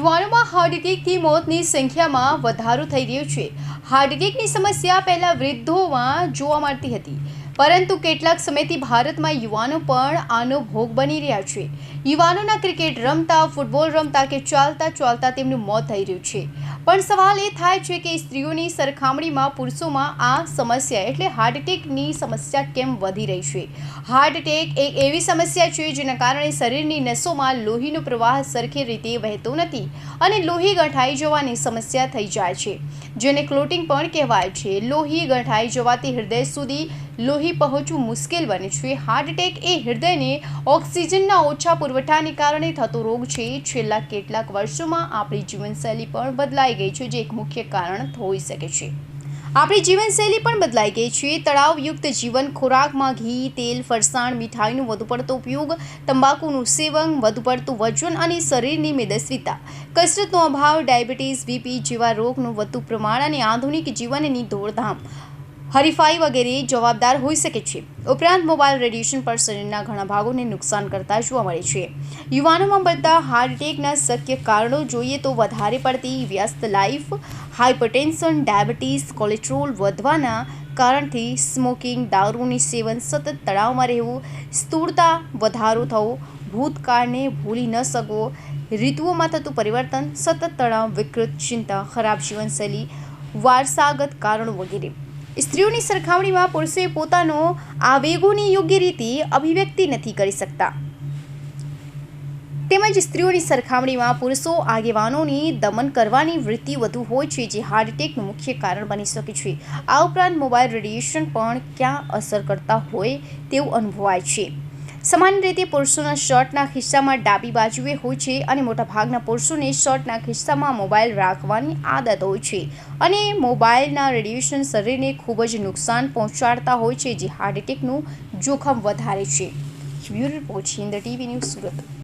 યુવાનોમાં હાર્ટ એટેકથી મોતની સંખ્યામાં વધારો થઈ રહ્યો છે। હાર્ટ એટેકની સમસ્યા પહેલા વૃદ્ધોમાં જોવા મળતી હતી, પરંતુ કેટલાક સમયથી ભારતમાં યુવાનો પણ આનો ભોગ બની રહ્યા છે। યુવાનોના ક્રિકેટ રમતા, ફૂટબોલ રમતા કે ચાલતા ચાલતા તેમનું મોત થઈ રહ્યું છે। પણ સવાલ એ થાય છે કે સ્ત્રીઓની સરખામણીમાં પુરુષોમાં આ સમસ્યા એટલે હાર્ટ એટેકની સમસ્યા કેમ વધી રહી છે? હાર્ટ એટેક એક એવી સમસ્યા છે જેના કારણે શરીરની નસોમાં લોહીનો પ્રવાહ સરખી રીતે વહેતો નથી અને લોહી ગંઠાઈ જવાની સમસ્યા થઈ જાય છે, જેને ક્લોટિંગ પણ કહેવાય છે। લોહી ગંઠાઈ જવાથી હૃદય સુધી લોહી પહોંચવું મુશ્કેલ બને છે। હાર્ટ એટેક એ હૃદયને ઓક્સિજનના ઓછા પુરવઠાને કારણે થતો રોગ છે। છેલ્લા કેટલાક વર્ષોમાં આપણી જીવનશૈલી પણ બદલાઈ ગઈ છે, જે એક મુખ્ય કારણ હોઈ શકે છે। આપણી જીવનશૈલી પણ બદલાઈ ગઈ છે। તળાવયુક્ત જીવન, ખોરાકમાં ઘી, તેલ, ફરસાણ, મીઠાઈનો વધુ પડતો ઉપયોગ, તંબાકુનું સેવન, વધુ પડતું વજન અને શરીરની મેદસ્વીતા, કસરતનો અભાવ, ડાયાબિટીસ, બીપી જેવા રોગનું વધતું પ્રમાણ અને આધુનિક જીવનની દોડધામ, હરીફાઈ વગેરે જવાબદાર હોઈ શકે છે। ઉપરાંત મોબાઈલ રેડિયેશન પણ શરીરના ઘણા ભાગોને નુકસાન કરતા જોવા મળે છે। યુવાનોમાં બનતા હાર્ટ એટેકના શક્ય કારણો જોઈએ તો વધારે પડતી વ્યસ્ત લાઈફ, હાઇપરટેન્શન, ડાયાબિટીસ, કોલેસ્ટ્રોલ વધવાના કારણથી સ્મોકિંગ, દારૂની સેવન, સતત તણાવમાં રહેવું, સ્થૂળતા વધારો થવો, ભૂતકાળને ભૂલી ન શકવો, ઋતુઓમાં થતું પરિવર્તન, સતત તણાવ, વિકૃત ચિંતા, ખરાબ જીવનશૈલી, વારસાગત કારણો વગેરે। સ્ત્રીઓની સરખામણીમાં પુરુષો પોતાનો આવેગોની યોગ્ય રીતે અભિવ્યક્તિ નથી કરી શકતા, તેમજ સ્ત્રીઓની સરખામણીમાં પુરુષો આગેવાનોની દમન કરવાની વૃત્તિ વધુ હોય છે, જે હાર્ટ એટેકનું મુખ્ય કારણ બની શકે છે। આ ઉપરાંત મોબાઈલ રેડિયેશન પણ ક્યાં અસર કરતા હોય તેવું અનુભવાય છે। સામાન્ય રીતે પુરુષોના શર્ટના ખિસ્સામાં ડાબી બાજુએ હોય છે અને મોટાભાગના પુરુષોને શર્ટના ખિસ્સામાં મોબાઈલ રાખવાની આદત હોય છે અને મોબાઈલના રેડિયેશન શરીરને ખૂબ જ નુકસાન પહોંચાડતા હોય છે, જે હાર્ટ એટેકનું જોખમ વધારે છે। Bureau report, Hind TV news, Surat.